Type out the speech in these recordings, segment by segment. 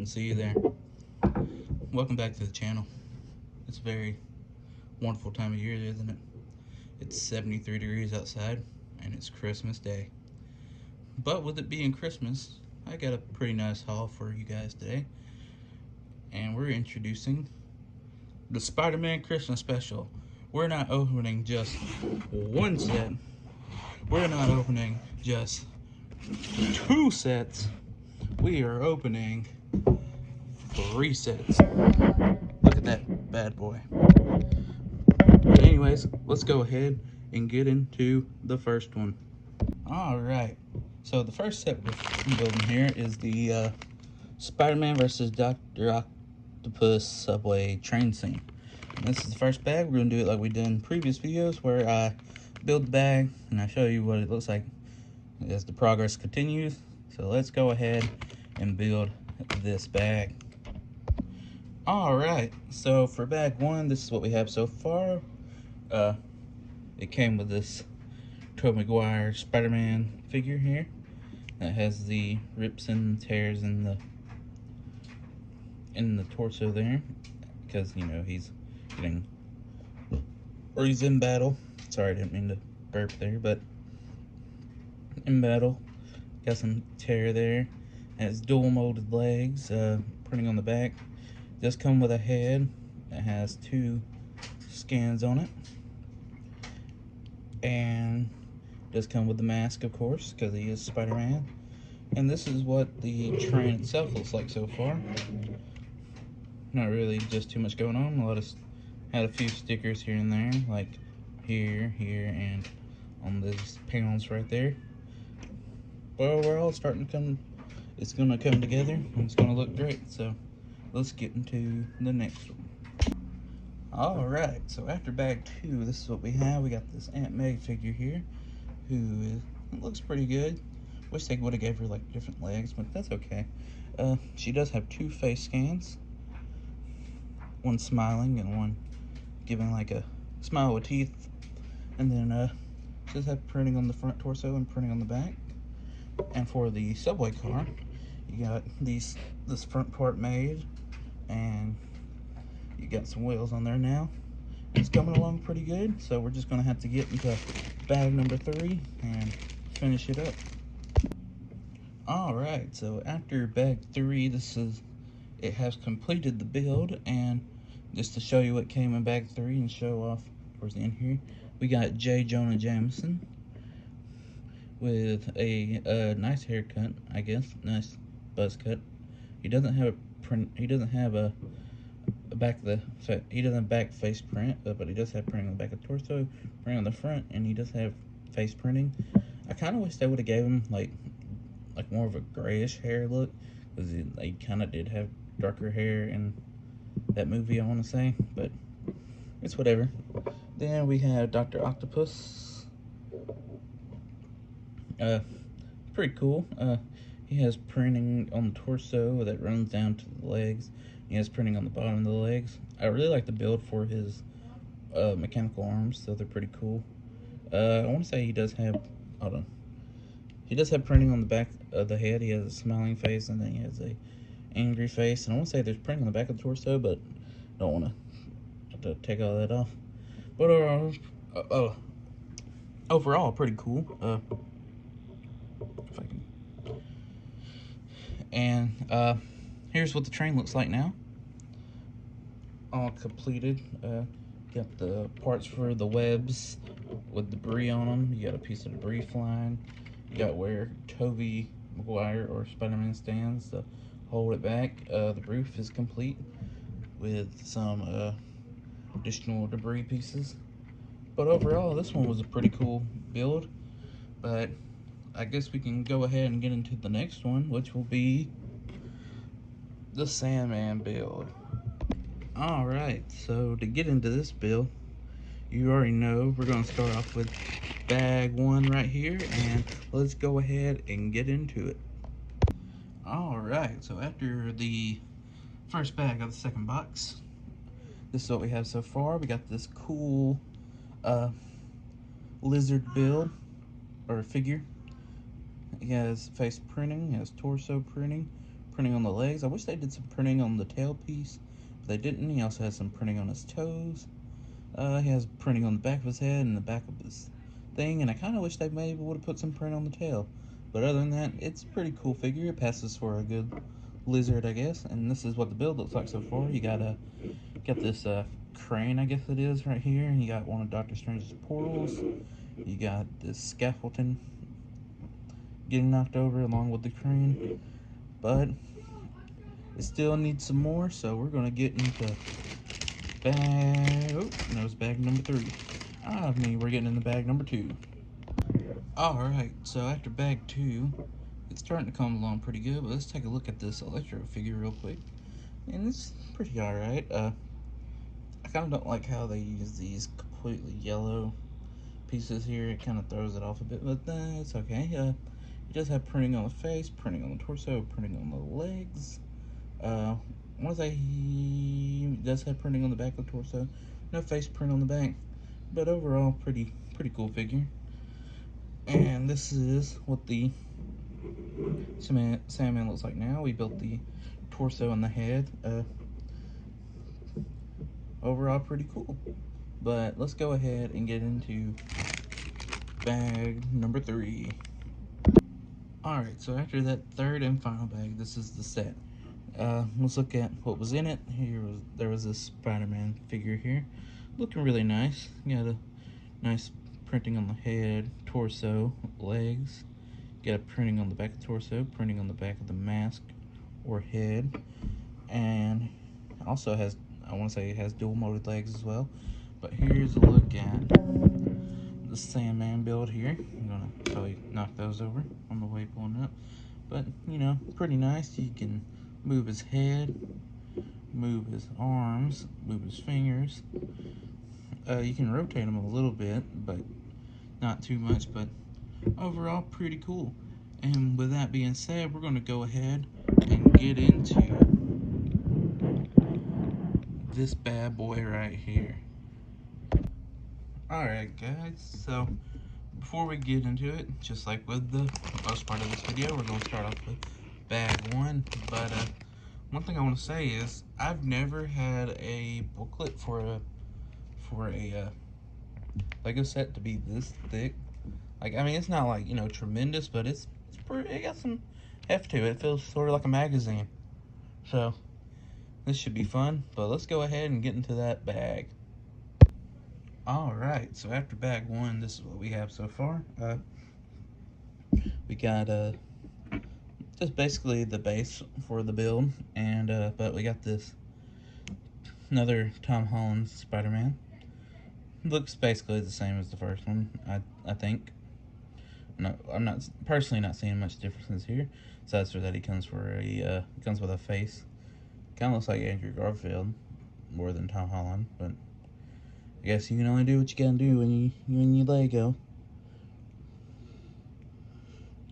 see you there. Welcome back to the channel. It's a very wonderful time of year, isn't it? It's 73 degrees outside, and it's Christmas Day. But with it being Christmas, I got a pretty nice haul for you guys today. And we're introducing the Spider-Man Christmas Special. We're not opening just one set. We're not opening just two sets. We are opening 3 sets. Look at that bad boy. But anyways, let's go ahead and get into the first one. Alright, so the first set we're building here is the Spider-Man vs. Dr. Octopus subway train scene. And this is the first bag. We're going to do it like we did in previous videos, where I build the bag and I show you what it looks like as the progress continues. So let's go ahead and build this bag. Alright, so for bag 1, this is what we have so far. It came with this Tobey Maguire Spider-Man figure here that has the rips and tears in the torso there, because you know he's in battle. Sorry, I didn't mean to burp there, but in battle. Got some tear there. Has dual molded legs, printing on the back. Does come with a head that has 2 scans on it, and does come with the mask, of course, because he is Spider-Man. And this is what the train itself looks like so far. Not really just too much going on. Had a few stickers here and there, like here, and on these panels right there. But overall, it's starting to come. It's gonna come together, and it's gonna look great. So let's get into the next one. Alright, so after bag 2, this is what we have. We got this Aunt May figure here, who looks pretty good. Wish they would have gave her like different legs, but that's okay. She does have 2 face scans, one smiling and one giving like a smile with teeth. And then she does have printing on the front torso and printing on the back. And for the subway car, you got this front part made, and you got some wheels on there now. It's coming along pretty good, so we're just gonna have to get into bag number 3 and finish it up. Alright, so after bag 3, it has completed the build, and just to show you what came in bag 3 and show off towards the end here, we got J. Jonah Jameson with a nice haircut, I guess, nice buzz cut. He doesn't have a back face print, but he does have printing on the back of the torso, printing on the front, and he does have face printing. I kind of wish they would have gave him like more of a grayish hair look, because they kind of did have darker hair in that movie, I want to say, but it's whatever. Then we have Dr. Octopus. Pretty cool. He has printing on the torso that runs down to the legs. He has printing on the bottom of the legs. I really like the build for his mechanical arms, so they're pretty cool. I want to say he does have, hold on. He does have printing on the back of the head. He has a smiling face, and then he has a angry face. And I want to say there's printing on the back of the torso, but I don't want to have to take all that off. But overall, pretty cool. If I can. And here's what the train looks like now. All completed. Got the parts for the webs with debris on them. You got a piece of debris flying. You got where Tobey Maguire or Spider-Man stands to hold it back. The roof is complete with some additional debris pieces. But overall, this one was a pretty cool build. But I guess we can go ahead and get into the next one, which will be the Sandman build. Alright, so to get into this build, you already know we're going to start off with bag 1 right here, and let's go ahead and get into it. Alright, so after the first bag of the second box, this is what we have so far. We got this cool lizard build, or figure. He has face printing, he has torso printing printing on the legs. I wish they did some printing on the tail piece, but they didn't. He also has some printing on his toes. He has printing on the back of his head and the back of his thing, and I kind of wish they maybe would have put some print on the tail. But other than that, it's a pretty cool figure. It passes for a good lizard, I guess. And this is what the build looks like so far. You got this crane, I guess it is, right here. And you got one of Doctor Strange's portals. You got this scaffolding getting knocked over along with the crane. But it still needs some more, so we're gonna get into bag. Oh, that was bag number 3. We're getting into bag number 2. Alright, so after bag 2, it's starting to come along pretty good, but let's take a look at this Electro figure real quick. And it's pretty alright. I kind of don't like how they use these completely yellow pieces here. It kind of throws it off a bit, but it's okay. It does have printing on the face, printing on the torso, printing on the legs. He does have printing on the back of the torso. No face print on the back, but overall pretty cool figure. And this is what the Sandman looks like now. We built the torso and the head. Overall pretty cool. But let's go ahead and get into bag number 3. Alright, so after that third and final bag, this is the set. Let's look at what was in it. There was this Spider-Man figure here, looking really nice. You got a nice printing on the head, torso, legs. Got a printing on the back of the torso, printing on the back of the mask or head, and also has, I want to say, it has dual molded legs as well. But here's a look at the Sandman build here. I'm gonna probably knock those over on the way pulling up, but you know, pretty nice. You can move his head, move his arms, move his fingers. You can rotate him a little bit, but not too much. But overall, pretty cool. And with that being said, we're going to go ahead and get into this bad boy right here. Alright guys, so before we get into it, just like with the most part of this video, we're going to start off with bag 1. But one thing I want to say is I've never had a booklet for a Lego set to be this thick. Like, I mean, it's not like, you know, tremendous, but it got some heft to it. It feels sort of like a magazine. So this should be fun. But let's go ahead and get into that bag. Alright, so after bag 1, this is what we have so far. We got just basically the base for the build, and but we got this another Tom Holland Spider-Man. Looks basically the same as the first one, I think. No, I'm not personally not seeing much differences here. Besides for that, he comes with a face. Kind of looks like Andrew Garfield more than Tom Holland, but I guess you can only do what you gotta do when you Lego.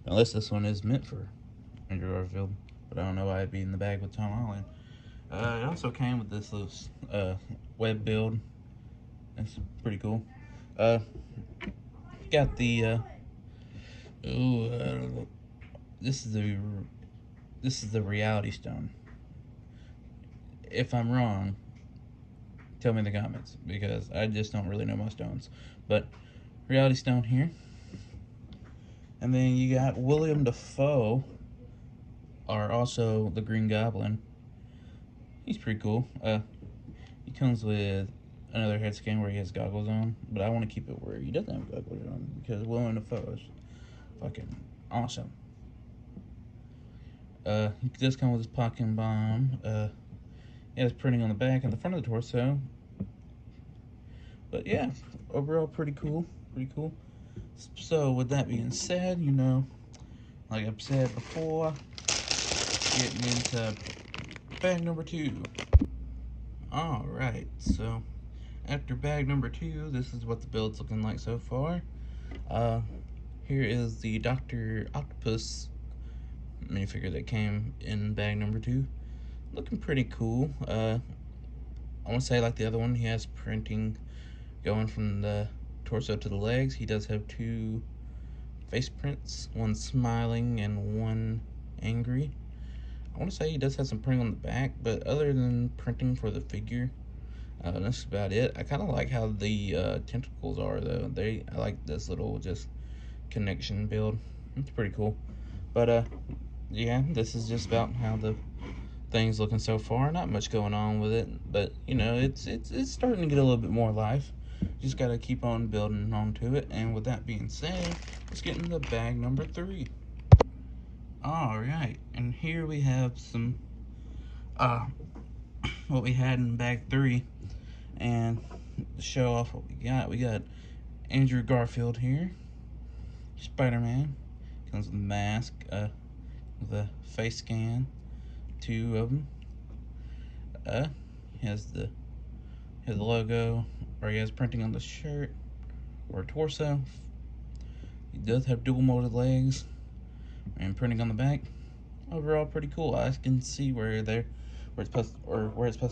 Unless this one is meant for Andrew Garfield, but I don't know why it'd be in the bag with Tom Holland. It also came with this little web build. That's pretty cool. Got the this is the Reality Stone. If I'm wrong, tell me in the comments, because I just don't really know my stones. But Reality Stone here. And then you got William Dafoe, or also the Green Goblin. He's pretty cool. He comes with another head scan where he has goggles on, but I want to keep it where he doesn't have goggles on, because William Dafoe is fucking awesome. He does come with his pocket bomb. He has printing on the back and the front of the torso. But yeah, overall pretty cool. So with that being said, you know, like I've said before, getting into bag number 2. Alright, so after bag number 2, this is what the build's looking like so far. Here is the Dr. Octopus minifigure that came in bag number 2. Looking pretty cool. I want to say, like the other one, he has printing going from the torso to the legs. He does have 2 face prints, one smiling and one angry. I want to say he does have some printing on the back, but other than printing for the figure, that's about it. I kind of like how the tentacles are, though. I like this little just connection build. It's pretty cool. But yeah, this is just about how the thing's looking so far. Not much going on with it, but you know, it's starting to get a little bit more life. Just gotta keep on building onto it. And with that being said, let's get into bag number 3. All right, and here we have some what we had in bag 3, and to show off what we got Andrew Garfield here, Spider-Man, comes with a mask, with a face scan, 2 of them. He has the logo, or he has printing on the shirt or torso. He does have dual molded legs and printing on the back. Overall, pretty cool. I can see where it's supposed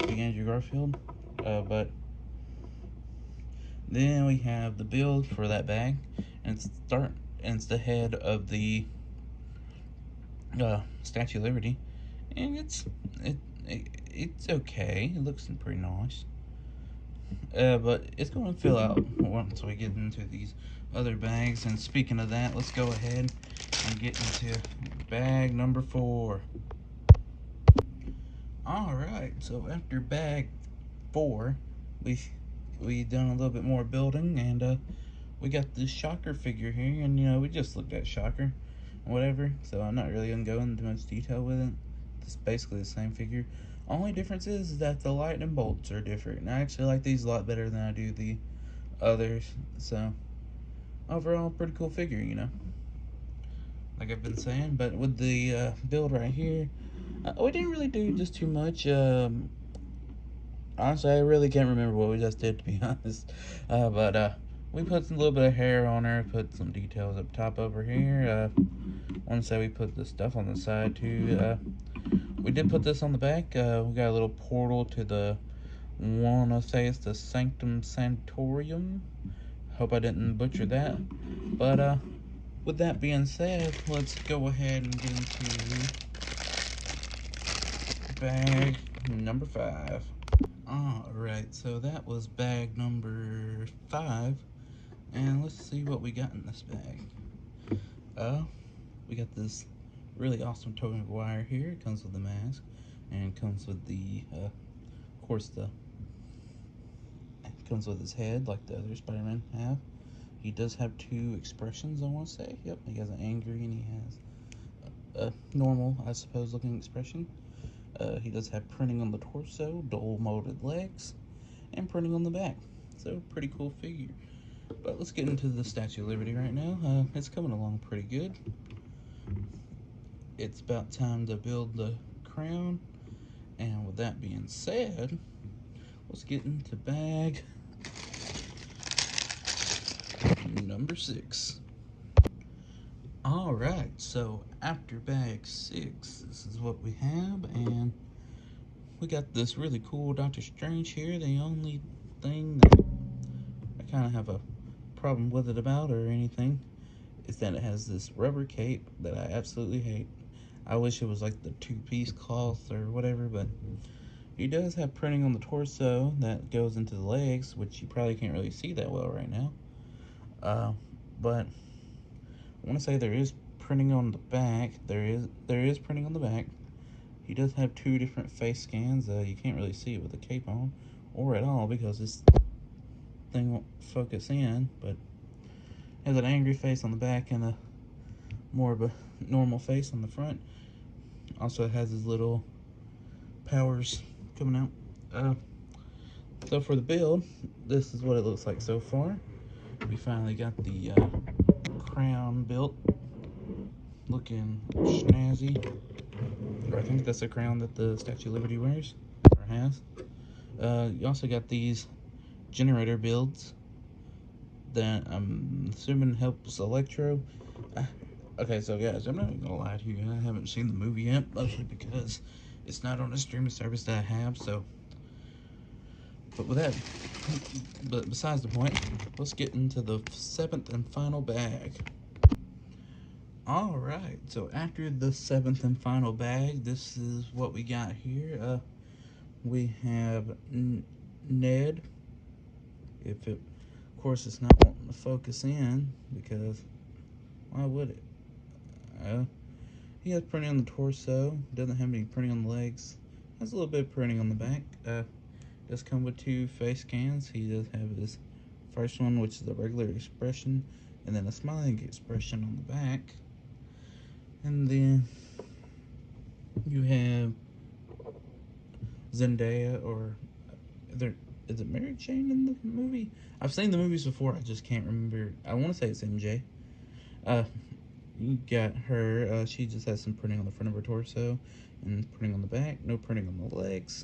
to be Andrew Garfield, but then we have the build for that bag, and it's the head of the Statue of Liberty, and it's okay. It looks pretty nice. But it's going to fill out once we get into these other bags. And speaking of that, let's go ahead and get into bag number 4. Alright, so after bag 4, we done a little bit more building, and we got this Shocker figure here, and you know, we just looked at Shocker, whatever, so I'm not really going to go into much detail with it. It's basically the same figure. Only difference is that the lightning bolts are different, and I actually like these a lot better than I do the others, so overall, pretty cool figure, you know, like I've been saying. But with the build right here, we didn't really do just too much. Honestly, I really can't remember what we just did, to be honest, but we put a little bit of hair on her, put some details up top over here. I want to say we put the stuff on the side too. We did put this on the back. We got a little portal to the, want to say it's the Sanctum Sanctorum. Hope I didn't butcher that. But with that being said, let's go ahead and get into bag number 5. Alright, so that was bag number 5. And let's see what we got in this bag. We got this really awesome Tobey Maguire here. It comes with the mask, and it comes with the, of course, it comes with his head like the other Spider-Man have. He does have 2 expressions, I want to say. Yep, he has an angry and he has a normal, I suppose, looking expression. He does have printing on the torso, dual molded legs, and printing on the back. So, pretty cool figure. But let's get into the Statue of Liberty right now. It's coming along pretty good. It's about time to build the crown. And with that being said, let's get into bag number 6. Alright, so after bag 6, this is what we have, and we got this really cool Doctor Strange here. The only thing that I kind of have a problem with it about or anything is that it has this rubber cape that I absolutely hate. I wish it was like the 2-piece cloth or whatever, but he does have printing on the torso that goes into the legs, which you probably can't really see that well right now. But I want to say there is printing on the back. There is printing on the back. He does have 2 different face scans. You can't really see it with the cape on, or at all, because this thing won't focus in, but has an angry face on the back and a more of a normal face on the front. Also has his little powers coming out. So for the build, this is what it looks like so far. We finally got the crown built, looking snazzy. Or I think that's the crown that the Statue of Liberty wears, or has. You also got these generator builds that I'm assuming helps Electro. Okay, so guys, I'm not even gonna lie to you, I haven't seen the movie yet, mostly because it's not on a streaming service that I have, so. But with that, but besides the point, let's get into the 7th and final bag. Alright, so after the 7th and final bag, this is what we got here. We have Ned. If it, of course, it's not wanting to focus in, because why would it? He has printing on the torso, doesn't have any printing on the legs, has a little bit of printing on the back. Does come with 2 face scans. He does have his first one, which is a regular expression, and then a smiling expression on the back. And then you have Zendaya, or is it Mary Jane in the movie? I've seen the movies before, I just can't remember. I want to say it's MJ. You got her. She just has some printing on the front of her torso and printing on the back. No printing on the legs.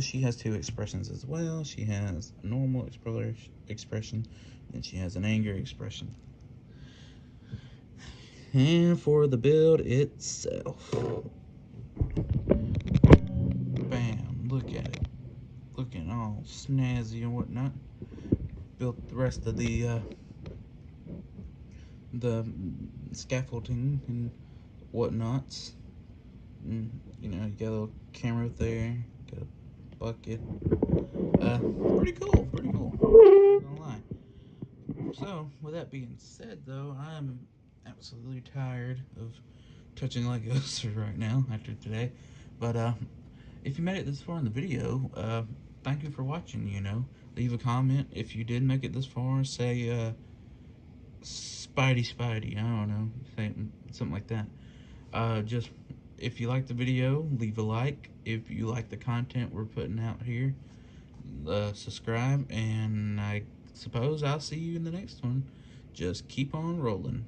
She has 2 expressions as well. She has a normal expression, and she has an angry expression. And for the build itself, bam! Look at it, looking all snazzy and whatnot. Built the rest of the scaffolding and whatnots. And, you know, you got a little camera there, got a bucket. Pretty cool, pretty cool. Not gonna lie. So, with that being said, though, I'm absolutely tired of touching Legos right now after today. But if you made it this far in the video, thank you for watching. You know, leave a comment if you did make it this far. Say Spidey, I don't know, something like that. Just if you like the video, leave a like. If you like the content we're putting out here, subscribe, and I suppose I'll see you in the next one. Just keep on rolling.